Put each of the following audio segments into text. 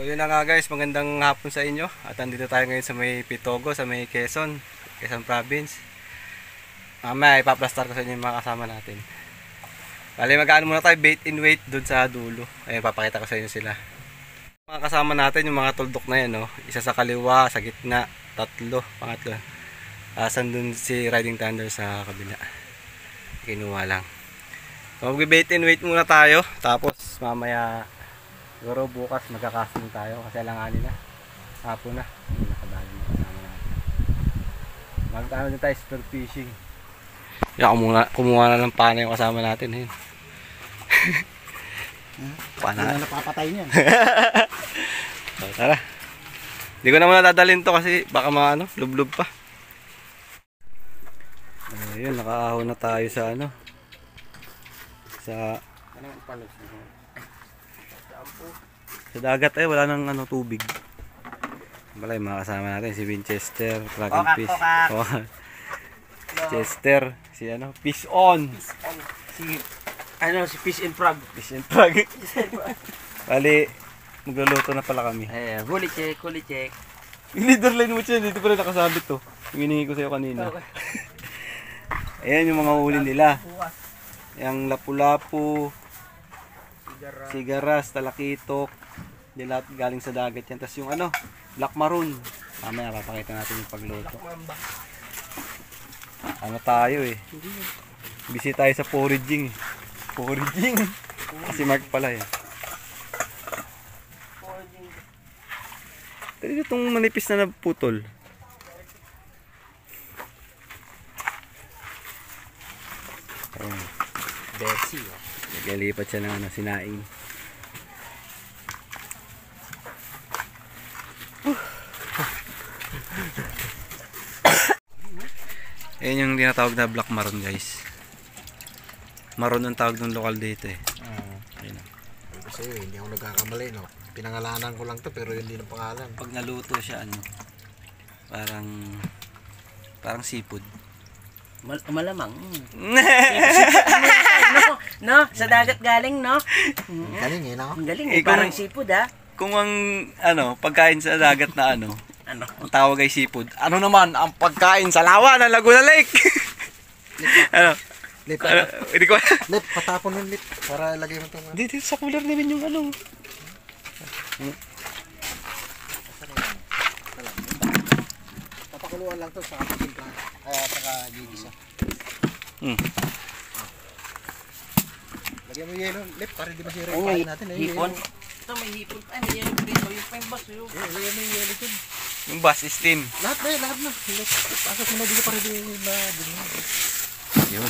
yun na nga guys, magandang hapon sa inyo. At andito tayo ngayon sa may Pitogo, sa may Quezon Province. Mamaya ipaplastar ko sa inyo yung mga kasama natin. Bali mag-ano muna tayo, bait and wait doon sa dulo. Ayun, papakita ko sa inyo sila. Mga kasama natin, yung mga tuldok na yan, no? Isa sa kaliwa, sa gitna, pangatlo. Asan dun si Riding Thunder sa kabila. Kinuha lang. So mag-bait and wait muna tayo. Tapos mamaya siguro bukas magkakasting tayo kasi alanganin na. Hapon na. Nakadali na kasama natin. Magkano din tayo spear fishing. Kumuha na ng pana yung kasama natin. Ayun. Pana. Ano napapatay niyan? So, tara. Hindi ko na muna dadalhin to kasi baka lublub pa. Ayun, nakaahon na tayo sa sa dagat wala nang tubig. Wala yung mga kasama natin si Winchester, Dragon Fish. Chester, si Fish on. Si Fish and Frog. Fish and Frog. Bali, magluluto na pala kami. Huli check. Yung leader line mo siya, dito pala nakasabit to. Hiningi ko sa'yo kanina. Ayan yung mga huli nila. Yung lapu-lapu, sigaras, talakitok. Di lahat galing sa dagat yan. Tapos yung black maroon. Mamaya papakita natin yung pagluto. Tayo busy tayo sa foraging. Kasi Mark pala Pero itong manipis na naputol. Besi. Nagalipat siya ng sinaing. Ayan yung tinatawag na black maroon guys. Maroon ang tawag ng lokal dito Ayun. Kasi hindi ako nagkakamali Pinangalanan ko lang to pero hindi ng pangalan. Pag naluto siya parang seafood. Malamang. Sa dagat galing Galing Galing parang seafood Kung ang pagkain sa dagat na ang tawag ay seafood. Ano naman ang pagkain sa lawa ng Laguna Lake? Lip, Hindi ko lip, patapon ng lip para ilagay mo itong Dito sa cooler namin yung Papakuluan lang to sa kapatid saka gigisa. Lagyan mo yelo, lip, para di masira yung kain natin. Hipon. Ito may hipon. May yelo prito. Yung pa yung bus. Lagyan mo yung yelo dyan. yung bus steam. Lahat na. Pasok mo na dito para di na Yun.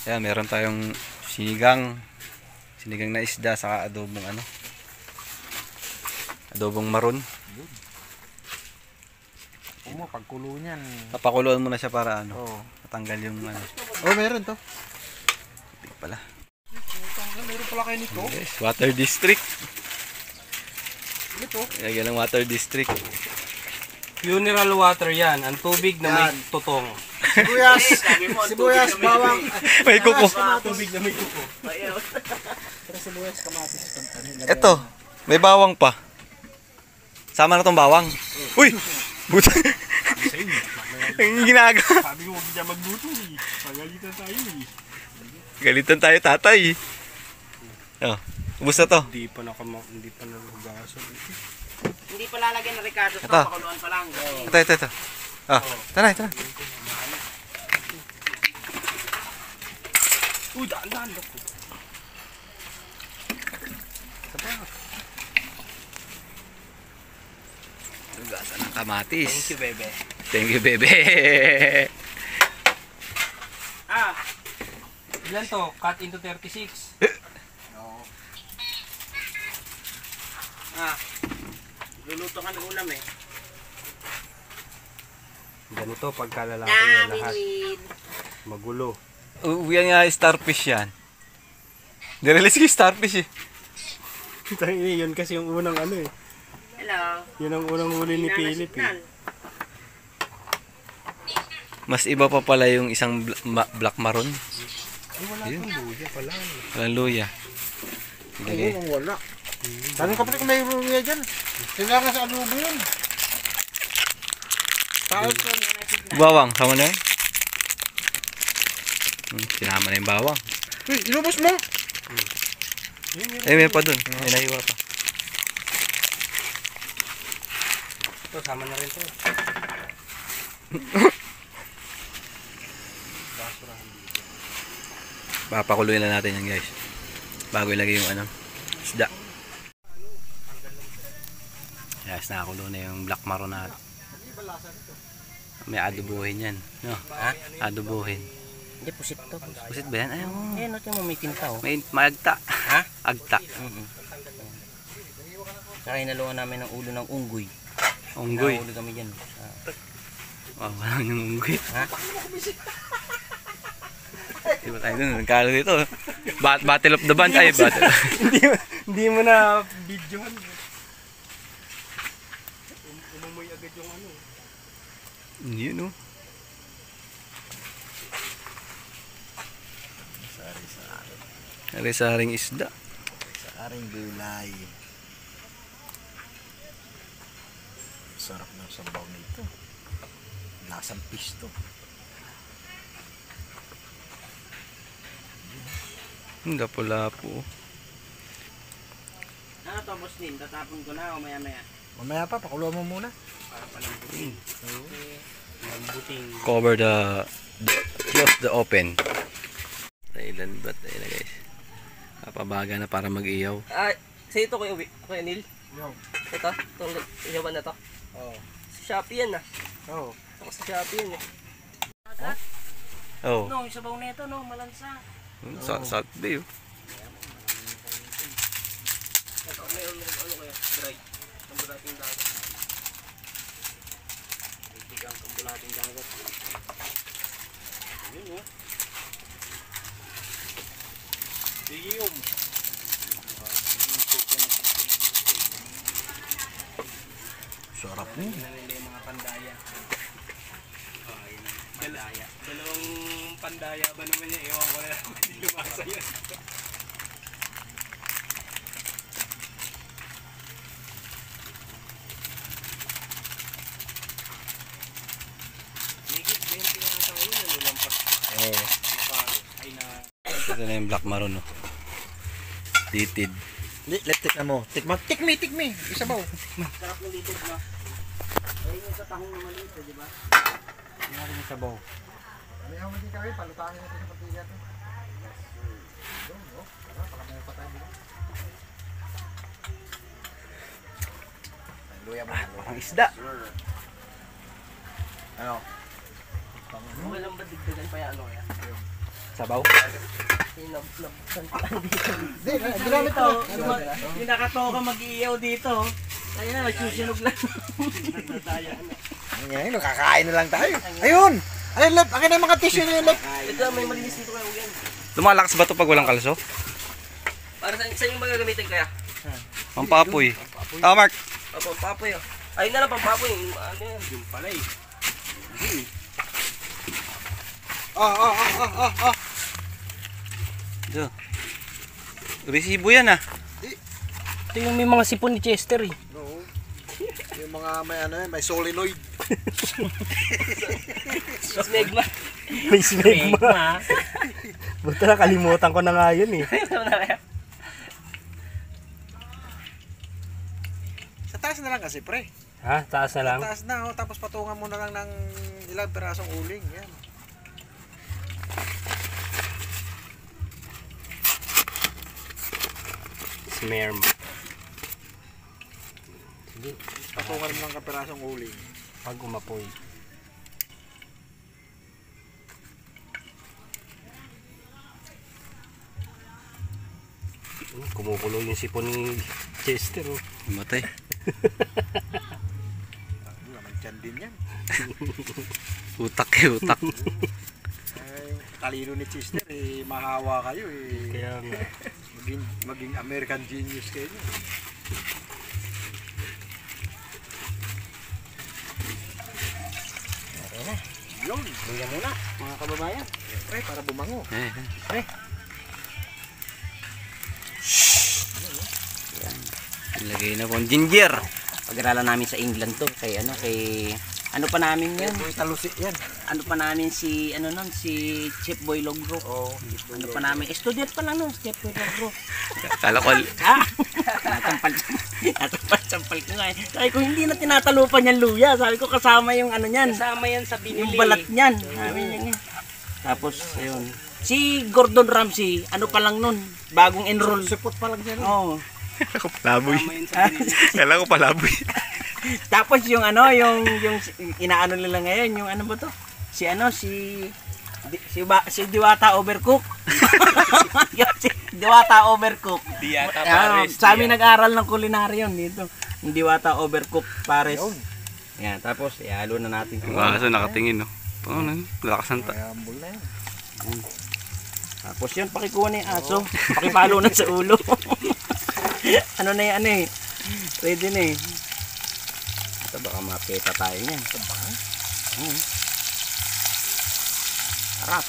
Ayan, meron tayong sinigang na isda saka adobong maroon. Pagkulo niyan. Papakuluan mo na siya para matanggal yung Meron to. Tubig pala. Meron pala kayo nito. Yes, water district. Ito. Yan ang water district. Mineral water yan. Ang tubig na may tutong. Sibuyas, bawang. May kuko. Tubig na may kuko. Pero sibuyas, kamatis. Ito, may bawang pa. Sama na tong bawang. Uy! Buta. Ang ginagawa. Sabi mo, huwag dyan magluto Pagalitan tayo Galitan tayo, tatay. Ubus na to. Hindi pa nahugasan. Hindi pa lalagyan ng Ricardo Ito. sa pakuluan pa lang. Ito. Tara. Uy, daan. Ugasan ng kamatis. Thank you, bebe. Ilan to? Cut into 36. Luluto ka ng ulam Ganito pagkalalaki yung lahat. Win. Magulo. Yan nga starfish yan. Nirelease ko yung starfish Yun kasi yung unang Hello. Yun ang unang huli ni Philip Mas iba pa pala yung isang black maroon. Wala itong luya pala. Walang luya. Ayun ang wala. Tanong ka pala kung may ruya dyan. Kailangan sa adobo yun. Tapos, Bawang, sama na yun. Sinama na yung bawang. uy, inubos mo. May pa dun. May nahiwa pa. Ito, sama na rin to. Papakuluin na natin yan guys. Bago ilagay yung isda. Yes, nakakulo na yung black maro natin. May adobohin yan. No? Ha? Adobohin. Hindi, pusit to. Pusit ba yan? Ayaw mo. Eh, natin mo may tinta oh. May agta. Ha? Agta. Saka inaluan namin ng ulo ng unggoy. Unggoy. Nahuli kami dyan. Oh, walang yung unggoy. Ha? Di ba tayo dun? Nagkalo dito. Battle of the Band. Ay, battle. Hindi mo na videohan. Umumoy agad yung ano. Hindi, no? Sari-saring isda. Sa aring gulay. Sarap ng sabaw nito. Lasang pisto. Lapo-lapo. Ano to, boss din? Tatapon ko na o maya-maya? Mamaya pa, pakuluan mo muna. Para palambutin. Lambuting. Cover close the open. Thailand bat ayun na guys. Kapabaga na para mag-iyaw. Sa ito Kuya Neil? Ito? Itong iyawan na to? Oo. Sa Shopee yan ah. Oo. Ako sa Shopee yan eh. Oh. No, yung sabaw na ito, no, malansa. Salt bay oh. Ito, mayroon ano kaya? Dry. Kambulating dagat. Tigang kambulating dagat. Yun oh. Diyom. Sarap mo. Nalili yung mga pandaya. Pandaya. Dalawang pandaya ba naman niya? Ewan ko na lang kung hindi lumasa yan. Higit 20 na tayo yun. Nalulampas. Oh. Ay na. Ito na yung black maroon oh. Titid. Tikman na mo. Tikmi. Isabaw. Sarap ng litid, no? Ayun yung sa tahong na maliit, di ba? Tingnan yung sabaw. Ano yung hindi kami? Palutahin natin sa pagtiga ito. Luya mo. Ang isda. Ano? Okay lang ba digdagan pa yan ano kaya? Sabaw. Nabuksan pa dito. Hindi, ginamit ko. Yung nakatoka mag-iiyaw dito. Ayun na, nagsusunog lang. Nadaya na. Ngayon, nakakain na lang tayo. Ayun! Ayun, Lep. Akin na yung mga tissue niyo, Lep. Ito may malinis dito kaya yan. Lumalakas ba ito pag walang kalso? Para saan yung magagamitin kaya? Pampapoy. Mark. Pampapoy oh. Ayun na lang pampapoy. Ano yan? Yung pala eh. Ito. Resibo yan ah. Ito yung may mga sipon ni Chester eh. Oo. Yung mga may ano yan, may solenoid. Smegma. May smegma. Buta na, kalimutan ko na nga yun eh. Sa taas na lang kasi, pre. Ha? Taas na lang? Taas na, oh, tapos patungan mo na lang ng ilang pirasong uling. Yan. Smerm. Patungan mo ng kapirasong uling. Pag umapoy. Kumukulo yung sipon ni Chester oh. Matay. Nagtiyan din yan. Utak utak. Ay, talino ni Chester, eh, mahawa kayo eh. Kaya nga. Maging American genius kayo. Okay na. Yun. Luya muna mga kababayan. Pre, para bumango. Eh. Yan. Ilagay na po ang ginger. Pag-aralan namin sa England to, kay ano pa namin yun? Talusi yan. Ano pa namin si Chef Boy Logro. Ano pa namin? Student pa lang no, Chef Boy Logro. Kala ko, Natampal ko nga eh. Sabi ko hindi na tinatalupan yan luya. Sabi ko kasama yung ano niyan. Kasama yan sa binili. Yung balat niyan. Sabi niya. Tapos ayun. Si Gordon Ramsay, ano pa lang nun, bagong enroll. Sipot pa lang dyan. Oo. kala ko palaboy. Kasama yan sa binili. Kala ko palaboy. Tapos yung yung inaano nila ngayon, yung ano ba to? Si Diwata Overcook. Si Diwata Overcook. Diyata Pares. Sa amin nag-aral ng culinary yun dito. Yung Diwata Overcook Pares. Yan, tapos ihalo na natin. Yung aso nakatingin, no? Paano? Lakas ng Mayambol na yan. Tapos yun, pakikuha na yung aso. Pakipalo na sa ulo. Ano na yan eh. Ready na eh. Ito baka mapeta tayo niyan. Ito ba? Harap.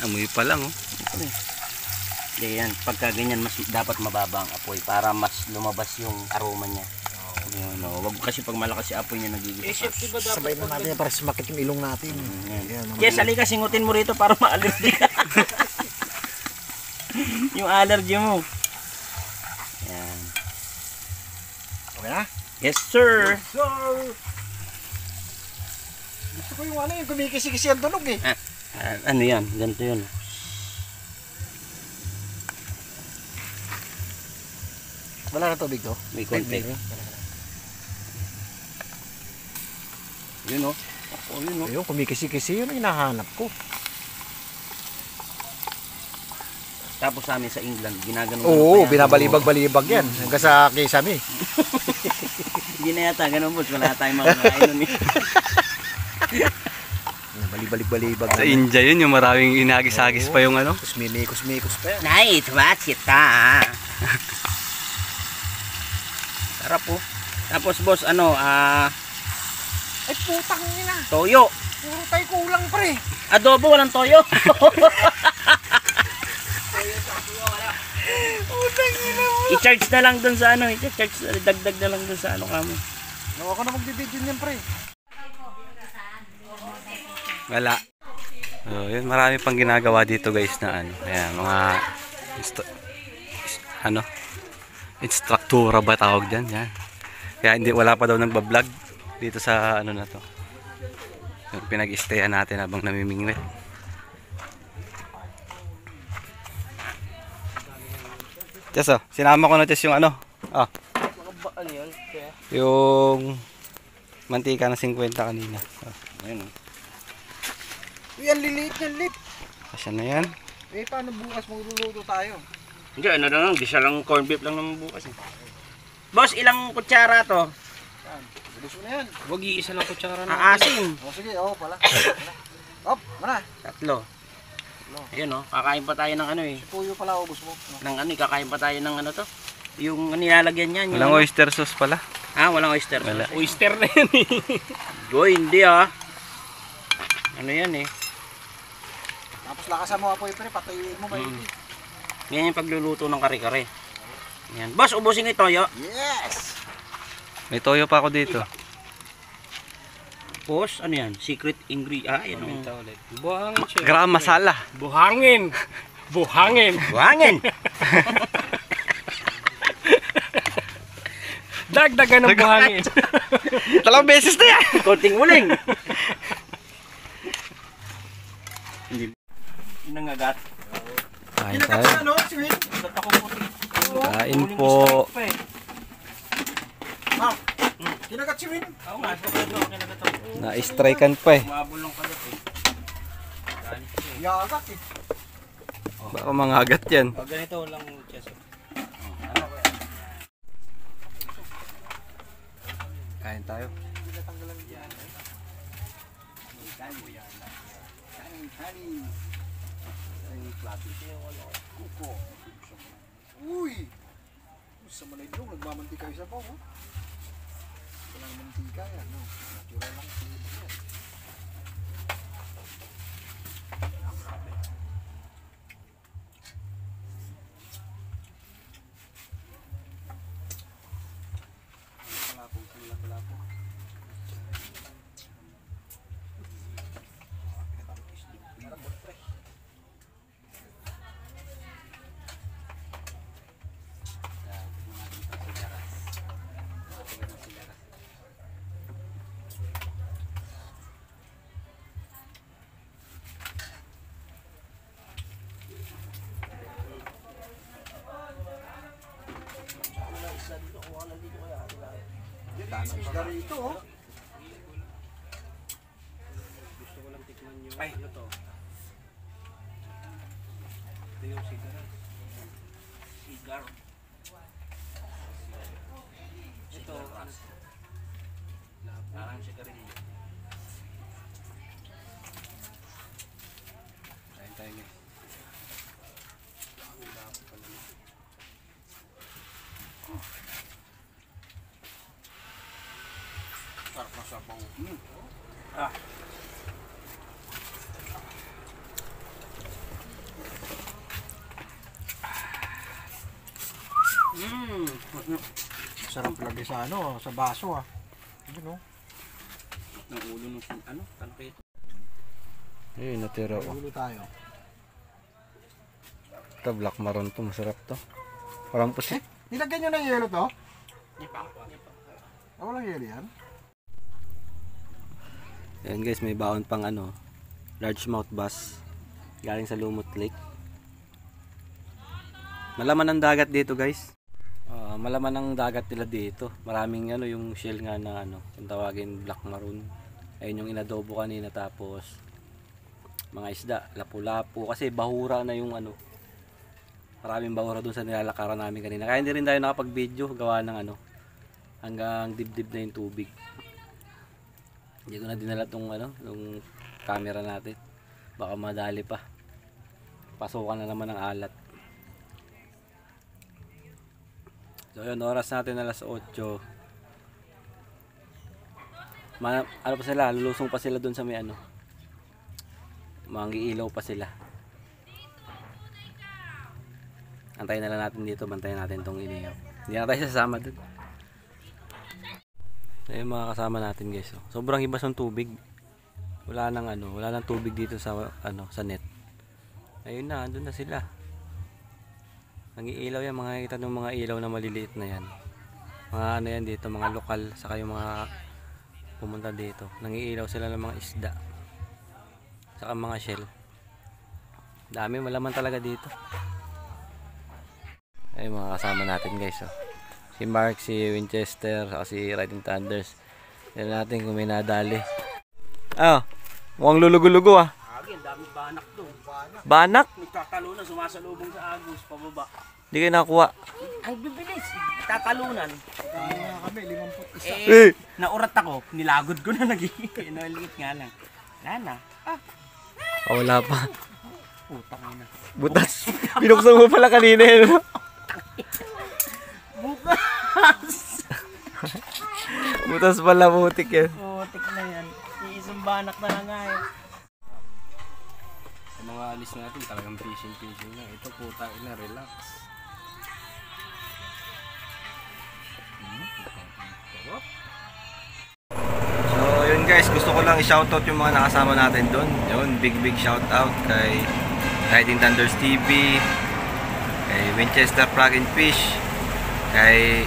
amoy pa lang, oh. Hindi yan. Pagka ganyan, mas dapat mababa ang apoy para mas lumabas yung aroma niya. Yun, no. Wag kasi pag malakas yung apoy niya nagiging Sabay na natin yan para sumakit yung ilong natin. Yan, Yes, halika, singutin mo rito para ma-allergy ka. Yung allergy mo. Yan. Okay na? Yes, sir. So, gusto ko yung yung kumikisi-kisi ang tunog eh. Ano yan? Ganito yun. Wala na tubig to? May konti. Yun o. Oh, yun o. Ayun, kumikisi-kisi yun ang hinahanap ko. Tapos sa amin sa England, ginaganon. Oo, binabalibag-balibag yan. Hanggang sa kisame. Hindi na yata, ganun boss. Wala tayong makakain nun eh. Balibalik-balibag. Sa India yun, yung maraming inagis-agis pa yung ano. Kusmimikos pa yan. Night, what's kita? Sarap po. Tapos boss, Ay, putang ina. toyo. Puro tayo kulang pre. Adobo, walang toyo. I-charge na lang dun sa dagdag na lang dun sa kamo. Nawa ko na magbibidyo niyan pre. Wala. So, yun, marami pang ginagawa dito guys na ano. Ayan, mga instruktura ba tawag dyan? Yan. Kaya hindi, wala pa daw nagbablog dito sa ano na to. Yung pinag-stayan natin habang namimingwit. Yes, oh. Sinama ko na yung ano. Ah. Yung mantika na 50 kanina. Oh. Ayun. Uy, ang liliit ng lip. Kasya na yan. Eh, paano bukas magluluto tayo? Hindi, ano lang, gisa lang corn beef lang naman bukas eh. Boss, ilang kutsara to? Bilis mo na yan. Wag iisa lang kutsara na. Aasim. O sige, oo pala. Hop, mana. 3. Ayun oh, kakain pa tayo ng ano eh. Puyo pala ubos mo. Kakain pa tayo ng ano to. Yung nilalagyan niyan. Walang oyster sauce pala. Walang oyster. Wala. Oyster na yan eh. Goy, hindi ah. Ano yan eh. Tapos lakasan mo apoy pre, patayuin mo kayo. Yan yung pagluluto ng kare-kare. Yan. Boss, ubusin ito yo. Yes! May toyo pa ako dito. Boss, ano yan? Secret ingredient. Yan o. Ulit. Buhangin siya. Gram masala. Buhangin. Buhangin. Buhangin! Dagdagan ng buhangin. 2 beses na yan. Konting uling. Nangagat. Kain tayo. Ano, sweet? Kain po. Kinagat si Win. Oo nga, kinagat ako. Na-strikean pa eh. Mabulong ka dito eh. Yagat eh. Baka mangagat yan. Ganito lang chest. Kain tayo. Uy! Sa Malaydong, nagmamantika kayo sa pao. Walang mantika yan. No? Natural lang. Yan. Yan, dami isda rito, oh. Gusto ko lang tikman yung ano to. Ito yung sigar. Sigar. Ito, parang sigarilyo. Kain tayo guys. Sarap na sabaw. Sarap lagi sa ano, sa baso ah. Yun oh. Ng ulo ng ano, talpito. Ayun, natira ko. Ulo tayo. Ito, black maroon to. Masarap to. Parang pusit. Nilagyan nyo ng yelo to? Ah, walang yelo yan? Ayan guys, may baon pang ano, largemouth bass galing sa Lumot Lake. Malaman ng dagat dito guys. Malaman ng dagat nila dito. Maraming ano, yung shell nga na ano, kung tawagin black maroon. Ayun yung inadobo kanina, tapos mga isda, lapu-lapu, kasi bahura na yung ano. Maraming bahura dun sa nilalakaran namin kanina. Kaya hindi rin tayo nakapag-video, gawa ng ano, hanggang dibdib na yung tubig. Hindi ko na dinala tong ano, yung camera natin. Baka madali pa. Pasukan na naman ng alat. So yun, oras natin alas 8. Ano pa sila, lulusong pa sila dun sa may ano. Mangiilaw pa sila. Antayin na lang natin dito, bantayan natin tong inihaw. Hindi na tayo sasama dun. Ayun mga kasama natin guys. Sobrang ibas ng tubig. Wala nang ano, wala nang tubig dito sa ano, sa net. Ayun na, andun na sila. Nangiilaw yan, mga kita ng mga ilaw na maliliit na yan. Mga ano yan dito, mga lokal, saka yung mga pumunta dito. Nangiilaw sila ng mga isda. Saka mga shell. Dami, malaman talaga dito. Ay mga kasama natin guys. Oh. Si Mark, si Winchester, saka si Riding Thunders. Tignan natin kung may nadali. Ah, mukhang lulugo-lugo ah. Agin, dami banak doon. Banak? Nagtatalo na, sumasalubong sa agos, pababa. Hindi kayo nakuha. Ang bibilis, tatalunan. Kaya nga kami, 51. Eh! Naurat ako, nilagod ko na naging. Liit nga lang. Wala na. Oh, wala pa. Putang ina. Butas. Binuksan mo pala kanina yun. Butas pala, putik yan. Putik na yan. Iisang banak na lang nga eh. Sa mga alis natin, talagang fishing na. Ito puta ina, relax. So yun guys, gusto ko lang i-shoutout yung mga nakasama natin doon. Yun, big shoutout kay Riding Thunders TV, kay Winchester Plug and Fish, kay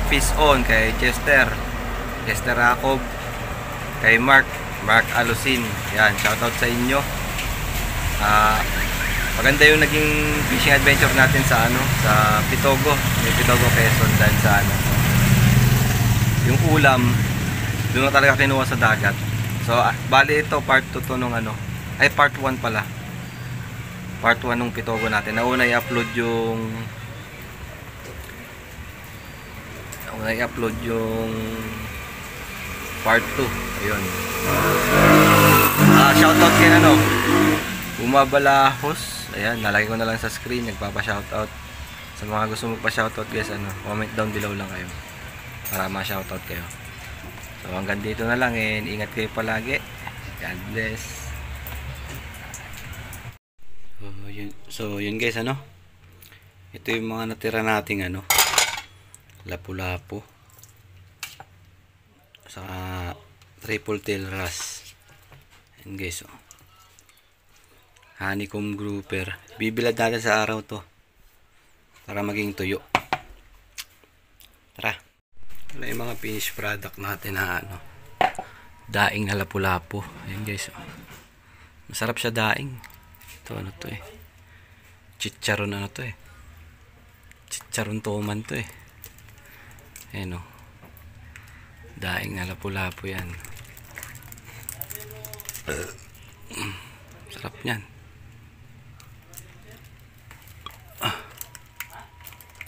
Fish On, kay Chester Jacob, kay Mark Alusin. Yan, shoutout sa inyo. Maganda yung naging fishing adventure natin sa ano, sa Pitogo, may Pitogo Quezon, dahil sa ano, yung ulam doon na talaga kinuha sa dagat. So bali ito part 2 to nung ano, ay part 1 pala, part 1 nung Pitogo natin. Nauna i-upload yung part 2. Ayun. Shoutout kay ano, Bumabalahos. Ayan, nalagay ko na lang sa screen. Nagpapa-shoutout. Sa mga gusto magpa-shoutout guys, ano, comment down below lang kayo para ma-shoutout kayo. So hanggang dito na lang, and ingat kayo palagi. God bless. So yun guys, ano, ito yung mga natira nating ano, lapu-lapu sa triple tail wrasse. Yan guys, oh, honeycomb grouper. Bibilad natin sa araw to para maging tuyo. Tara. Ano yung mga finished product natin na ano, daing na lapu-lapu. Ayan guys, oh, masarap siya daing. Ito ano to eh, chicharon ano to eh, chicharon toman to eh. Ayan, oh, Daing na lapu-lapu yan. Sarap yan.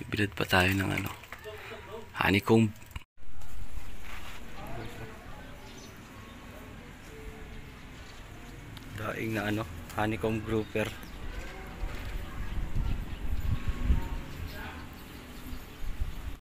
Bibilad pa tayo ng ano, honeycomb. Daing na ano, honeycomb grouper.